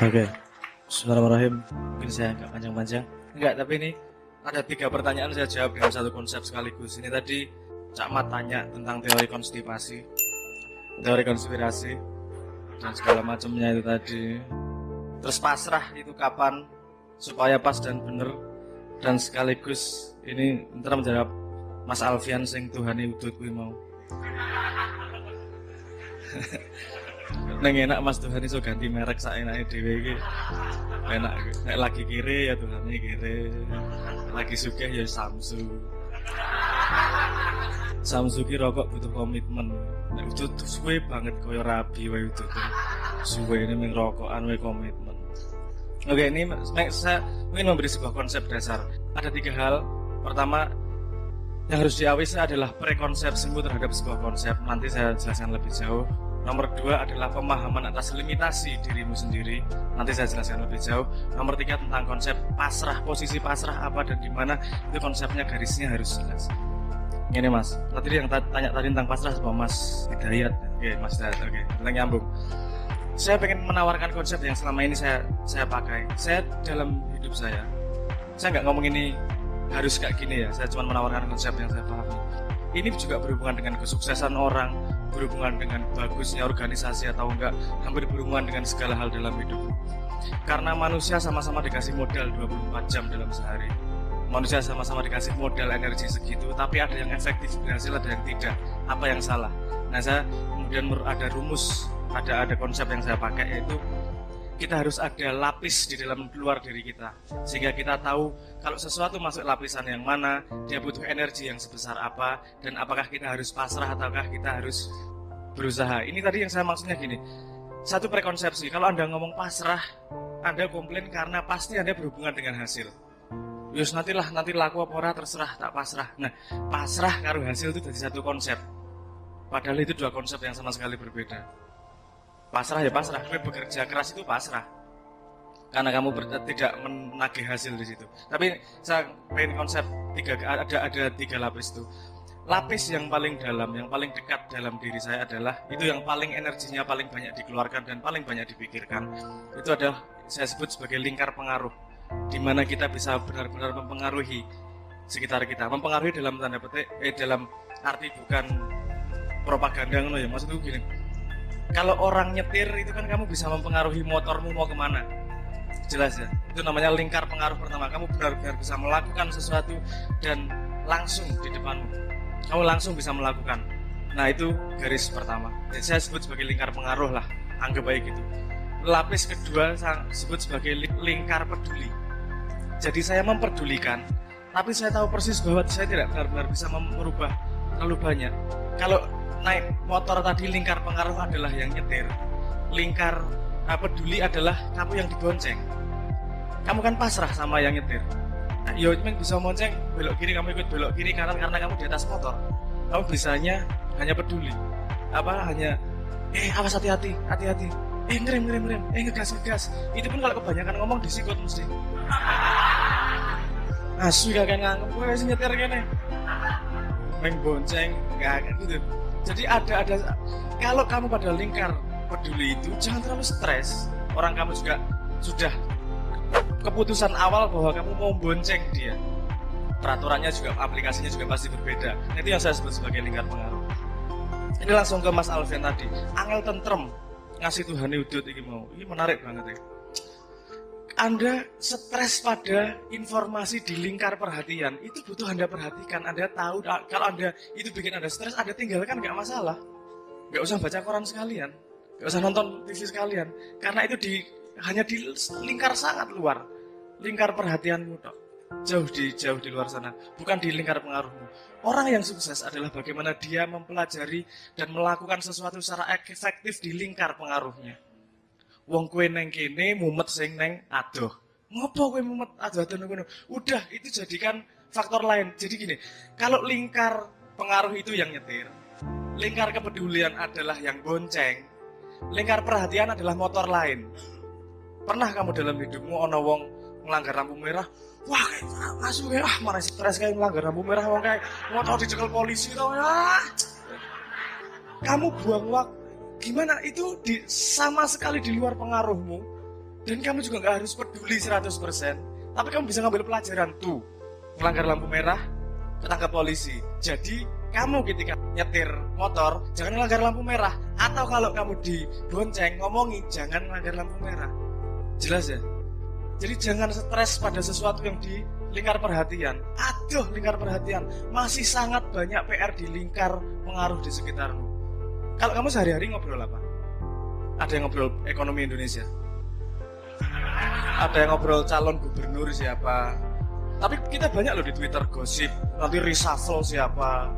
Oke, Bismillahirrahmanirrahim. Mungkin saya nggak panjang-panjang. Enggak, tapi ini ada 3 pertanyaan saya jawab dengan satu konsep sekaligus. Ini tadi Cak Mat tanya tentang teori konspirasi, dan segala macamnya itu tadi. Terus pasrah itu kapan supaya pas dan bener, dan sekaligus ini ntar menjawab Mas Alfian sing Tuhane udut kuwi mau. Neng enak Mas Tuhan iso ganti merek saenake dhewe iki. Enak nek lagi kiri ya Tuhane kiri. Lagi sugih ya Samsu. Samsu ki rokok butuh komitmen. Nek udut suwe banget koyo rabi wae udut. Suwe ini mung rokokan wae komitmen. Oke, ini saya ingin memberi sebuah konsep dasar. Ada 3 hal. Pertama, yang harus diawasi adalah prekonsepsimu terhadap sebuah konsep. Nanti saya jelaskan lebih jauh. Nomor 2 adalah pemahaman atas limitasi dirimu sendiri. Nanti saya jelaskan lebih jauh. Nomor 3 tentang konsep pasrah, posisi pasrah apa dan di mana, itu konsepnya garisnya harus jelas. Ini Mas, tadi yang tanya tadi tentang pasrah sama Mas Hidayat. Oke, Mas Hidayat. Oke, kita nyambung. Saya pengen menawarkan konsep yang selama ini saya pakai. Saya dalam hidup saya nggak ngomong ini harus kayak gini ya. Saya cuma menawarkan konsep yang saya pahami. Ini juga berhubungan dengan kesuksesan orang, berhubungan dengan bagusnya organisasi atau enggak, hampir berhubungan dengan segala hal dalam hidup. Karena manusia sama-sama dikasih modal 24 jam dalam sehari. Manusia sama-sama dikasih modal energi segitu, tapi ada yang efektif berhasil, ada yang tidak. Apa yang salah? Nah, saya kemudian ada rumus, ada konsep yang saya pakai, yaitu kita harus ada lapis di dalam luar diri kita, sehingga kita tahu kalau sesuatu masuk lapisan yang mana, dia butuh energi yang sebesar apa, dan apakah kita harus pasrah ataukah kita harus berusaha. Ini tadi yang saya maksudnya gini, satu prekonsepsi, kalau Anda ngomong pasrah, Anda komplain karena pasti Anda berhubungan dengan hasil. Yus nanti laku apa ora terserah, tak pasrah. Nah, pasrah karo hasil itu jadi satu konsep, padahal itu 2 konsep yang sama sekali berbeda. Pasrah ya pasrah, kamu bekerja keras itu pasrah karena kamu tidak menagih hasil di situ. Tapi saya pengen konsep ada 3 lapis itu. Lapis yang paling dalam, yang paling dekat dalam diri saya adalah itu yang paling energinya paling banyak dikeluarkan dan paling banyak dipikirkan. Itu adalah saya sebut sebagai lingkar pengaruh, di mana kita bisa benar-benar mempengaruhi sekitar kita. Mempengaruhi dalam tanda petik, dalam arti bukan propaganda ngono ya. Maksudku gini, kalau orang nyetir itu kan kamu bisa mempengaruhi motormu mau kemana, jelas ya. Itu namanya lingkar pengaruh pertama. Kamu benar-benar bisa melakukan sesuatu dan langsung di depanmu, kamu langsung bisa melakukan. Nah, itu garis pertama. Jadi saya sebut sebagai lingkar pengaruh lah, anggap baik gitu. Lapis kedua saya sebut sebagai lingkar peduli. Jadi saya memperdulikan, tapi saya tahu persis bahwa saya tidak benar-benar bisa merubah terlalu banyak. Kalau naik motor tadi lingkar pengaruh adalah yang nyetir, lingkar peduli adalah kamu yang dibonceng. Kamu kan pasrah sama yang nyetir. Nah, yo bisa monceng belok kiri, kamu ikut belok kiri karena kamu di atas motor. Kamu bisanya hanya peduli, hanya awas hati-hati, ngerem, ngegas. Itu pun kalau kebanyakan ngomong disikut mesti. Asu gak nganggep gue sih nyetir gini, bonceng gak gitu. Jadi ada kalau kamu pada lingkar peduli itu jangan terlalu stres. Orang kamu juga sudah keputusan awal bahwa kamu mau bonceng dia. Peraturannya juga, aplikasinya juga pasti berbeda. Itu yang saya sebut sebagai lingkar pengaruh. Ini langsung ke Mas Alfian tadi. Angel tentrem ngasih Tuhane udut ini mau. Ini menarik banget ya. Anda stres pada informasi di lingkar perhatian, itu butuh Anda perhatikan. Anda tahu kalau Anda itu bikin Anda stres, Anda tinggalkan, gak masalah. Gak usah baca koran sekalian, gak usah nonton TV sekalian, karena itu hanya di lingkar sangat luar, lingkar perhatianmu jauh di luar sana, bukan di lingkar pengaruhmu. Orang yang sukses adalah bagaimana dia mempelajari dan melakukan sesuatu secara efektif di lingkar pengaruhnya. Wong kue neng kene mumet sing neng adoh. Ngopo kue mumet adoh ngono? Udah, itu jadikan faktor lain. Jadi gini, kalau lingkar pengaruh itu yang nyetir, lingkar kepedulian adalah yang bonceng, lingkar perhatian adalah motor lain. Pernah kamu dalam hidupmu ono wong melanggar lampu merah? Wah, asu kayak mana stres kayak melanggar lampu merah, wong kayak motor dicekel polisi tau ya. Kamu buang waktu. Gimana itu sama sekali di luar pengaruhmu Dan kamu juga nggak harus peduli 100%. Tapi kamu bisa ngambil pelajaran tuh. Melanggar lampu merah, ketangkap polisi. Jadi kamu ketika nyetir motor jangan melanggar lampu merah. Atau kalau kamu dibonceng ngomongin jangan melanggar lampu merah. Jelas ya? Jadi jangan stres pada sesuatu yang di lingkar perhatian. Aduh, lingkar perhatian masih sangat banyak PR di lingkar pengaruh di sekitarmu. Kalau kamu sehari-hari ngobrol apa? Ada yang ngobrol ekonomi Indonesia, ada yang ngobrol calon gubernur siapa. Tapi kita banyak loh di Twitter gosip, nanti reshuffle siapa,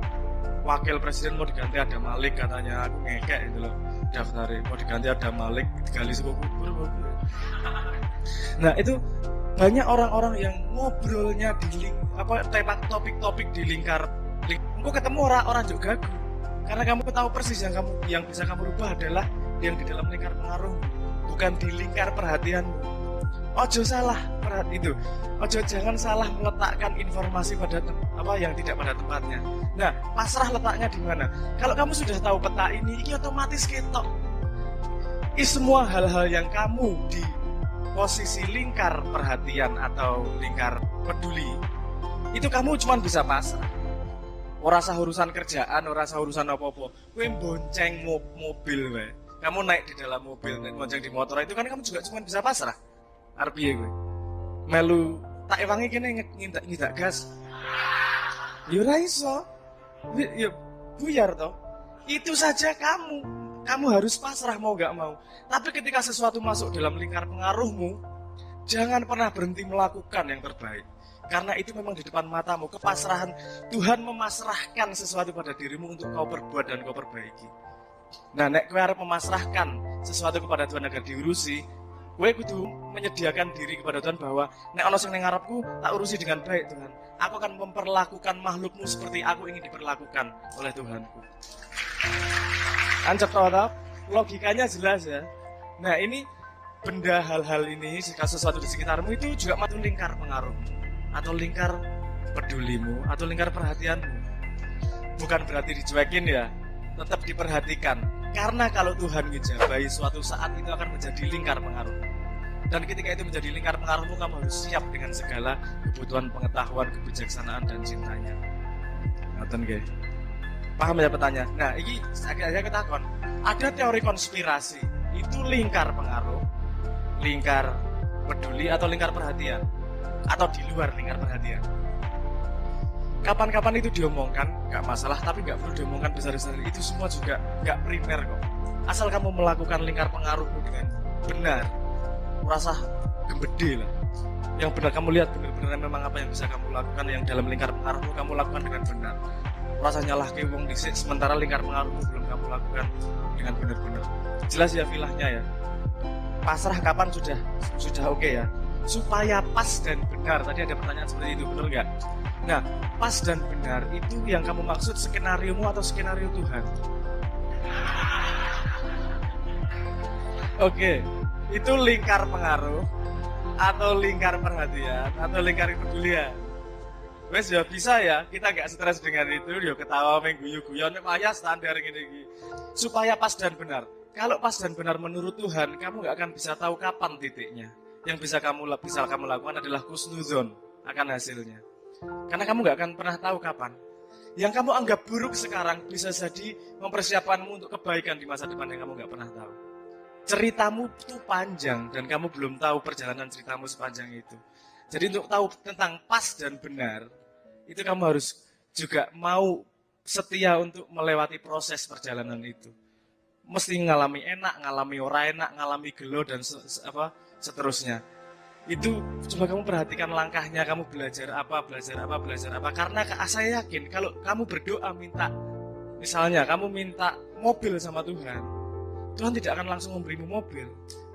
wakil presiden mau diganti ada Malik katanya. Aku ngekek itu loh, daftarin mau diganti ada Malik, digali sebuah kubur. Nah itu banyak orang-orang yang ngobrolnya di topik-topik di lingkar. Engkau ketemu orang juga gagu, karena kamu tahu persis yang bisa kamu rubah adalah yang di dalam lingkar pengaruh, bukan di lingkar perhatianmu. Ojo salah itu. Ojo jangan salah meletakkan informasi pada yang tidak pada tempatnya. Nah, pasrah letaknya di mana? Kalau kamu sudah tahu peta ini otomatis ketok. Semua hal-hal yang kamu di posisi lingkar perhatian atau lingkar peduli, itu kamu cuma bisa pasrah. Ora usah urusan kerjaan, ora usah urusan apa-apa. Kowe bonceng mobil wae. Kamu naik di dalam mobil, naik bonceng di motor itu kan kamu juga cuma bisa pasrah. Arep piye kowe? Melu tak ewangi kene ngindak gas. Ya ora iso. Ya buyar toh. Itu saja kamu harus pasrah mau gak mau. Tapi ketika sesuatu masuk dalam lingkar pengaruhmu, jangan pernah berhenti melakukan yang terbaik. Karena itu memang di depan matamu, kepasrahan. Tuhan memasrahkan sesuatu pada dirimu untuk kau perbuat dan kau perbaiki. Nah, nek kowe arep memasrahkan sesuatu kepada Tuhan agar diurusi, kowe kudu menyediakan diri kepada Tuhan bahwa nek ana sing ning ngarepku, tak urusi dengan baik Tuhan. Aku akan memperlakukan makhlukmu seperti aku ingin diperlakukan oleh Tuhanku. Ancep tau, logikanya jelas ya. Nah, ini benda hal-hal ini, sesuatu di sekitarmu itu juga masuk lingkar pengaruhmu, atau lingkar pedulimu, atau lingkar perhatianmu. Bukan berarti dicuekin ya, tetap diperhatikan. Karena kalau Tuhan ngejabai suatu saat itu akan menjadi lingkar pengaruh. Dan ketika itu menjadi lingkar pengaruhmu, kamu harus siap dengan segala kebutuhan pengetahuan, kebijaksanaan, dan cintanya. Ngaten nggih. Paham ya pertanyaan? Nah, ini saya ketakon. Ada teori konspirasi, itu lingkar pengaruh, lingkar peduli, atau lingkar perhatian, atau di luar lingkar perhatian. Kapan-kapan itu diomongkan, gak masalah, tapi gak perlu diomongkan besar-besar. Itu semua juga gak primer kok. Asal kamu melakukan lingkar pengaruhmu dengan benar, merasa gembede lah. Yang benar kamu lihat benar-benar memang apa yang bisa kamu lakukan, yang dalam lingkar pengaruhmu kamu lakukan dengan benar. Merasa nyalah ke wong dhisik, sementara lingkar pengaruhmu belum kamu lakukan dengan benar-benar. Jelas ya filahnya ya. Pasrah kapan sudah oke ya. Supaya pas dan benar. Tadi ada pertanyaan seperti itu, benar nggak? Nah, pas dan benar itu yang kamu maksud skenariomu atau skenario Tuhan? Oke, itu lingkar pengaruh atau lingkar perhatian atau lingkar kepedulian. Wes ya bisa ya, kita gak stres dengan itu, ya ketawa mengguyu-guyon, ya standar gini. Supaya pas dan benar. Kalau pas dan benar menurut Tuhan, kamu gak akan bisa tahu kapan titiknya. Yang bisa kamu lakukan adalah husnuzon akan hasilnya. Karena kamu gak akan pernah tahu kapan. Yang kamu anggap buruk sekarang bisa jadi mempersiapkanmu untuk kebaikan di masa depan yang kamu gak pernah tahu. Ceritamu itu panjang dan kamu belum tahu perjalanan ceritamu sepanjang itu. Jadi untuk tahu tentang pas dan benar, itu kamu harus juga mau setia untuk melewati proses perjalanan itu. Mesti ngalami enak, ngalami ora enak, ngalami gelo dan seterusnya. Itu coba kamu perhatikan langkahnya, kamu belajar apa. Karena saya yakin kalau kamu berdoa misalnya kamu minta mobil sama Tuhan, Tuhan tidak akan langsung memberimu mobil.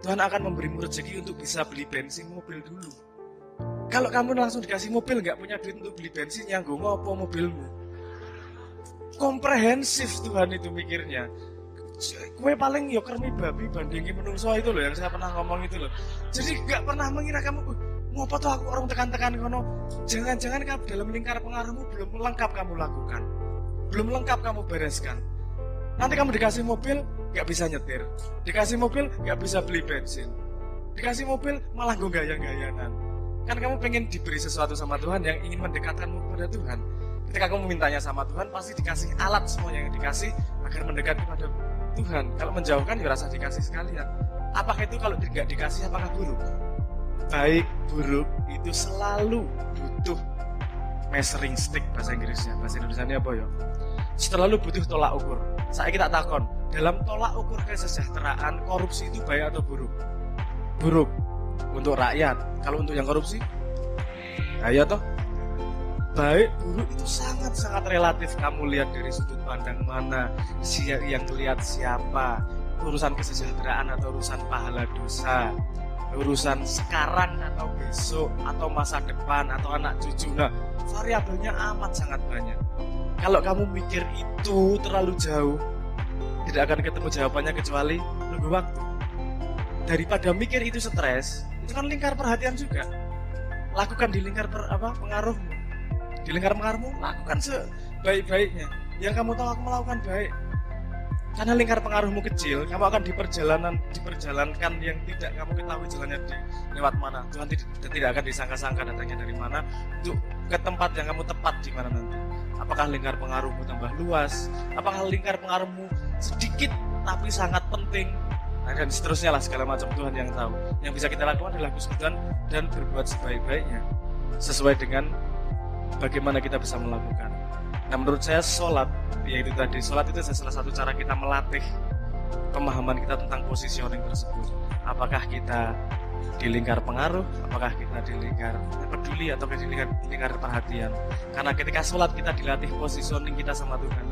Tuhan akan memberimu rezeki untuk bisa beli bensin mobil dulu. Kalau kamu langsung dikasih mobil, nggak punya duit untuk beli bensin, yang gue ngopo mobilmu. Komprehensif Tuhan itu mikirnya. Kue paling ya kermi babi bandingi menungso itu loh, yang saya pernah ngomong itu loh. Jadi nggak pernah mengira kamu ngopo tuh aku orang tekan-tekan kono. Jangan-jangan kamu dalam lingkar pengaruhmu belum lengkap kamu lakukan, belum lengkap kamu bereskan. Nanti kamu dikasih mobil, nggak bisa nyetir. Dikasih mobil, nggak bisa beli bensin. Dikasih mobil malah gue gayang-gayangan. Kan kamu pengen diberi sesuatu sama Tuhan yang ingin mendekatkanmu kepada Tuhan. Ketika kamu mintanya sama Tuhan, pasti dikasih alat semua yang dikasih agar mendekat kepada Tuhan. Kalau menjauhkan ya rasa dikasih sekalian. Apakah itu kalau tidak dikasih apakah buruk? Baik buruk itu selalu butuh measuring stick bahasa Inggrisnya. Bahasa Indonesianya apa ya? Selalu butuh tolak ukur. Saya kita takon, dalam tolak ukur kesejahteraan, korupsi itu baik atau buruk? Buruk untuk rakyat. Kalau untuk yang korupsi, ayo toh. Baik buruk itu sangat-sangat relatif. Kamu lihat dari sudut pandang mana, yang lihat siapa, urusan kesejahteraan atau urusan pahala dosa, urusan sekarang atau besok atau masa depan atau anak cucu. Nah, variabelnya amat sangat banyak. Kalau kamu mikir itu terlalu jauh, tidak akan ketemu jawabannya kecuali nunggu waktu. Daripada mikir itu stres, itu kan lingkar perhatian juga. Lakukan di lingkar pengaruhmu. Di lingkar pengaruhmu, lakukan sebaik-baiknya. Yang kamu tahu aku melakukan baik. Karena lingkar pengaruhmu kecil, kamu akan diperjalankan yang tidak kamu ketahui jalannya lewat mana. Tuhan tidak akan disangka-sangka datangnya dari mana untuk ke tempat yang kamu tepat di mana nanti. Apakah lingkar pengaruhmu tambah luas? Apakah lingkar pengaruhmu sedikit tapi sangat penting? Nah, dan seterusnya lah segala macam Tuhan yang tahu. Yang bisa kita lakukan adalah kesulitan dan berbuat sebaik-baiknya sesuai dengan bagaimana kita bisa melakukan. Nah, menurut saya sholat, yaitu tadi sholat itu salah satu cara kita melatih pemahaman kita tentang positioning tersebut. Apakah kita di lingkar pengaruh, apakah kita di lingkar peduli atau di lingkar perhatian. Karena ketika sholat kita dilatih positioning kita sama Tuhan.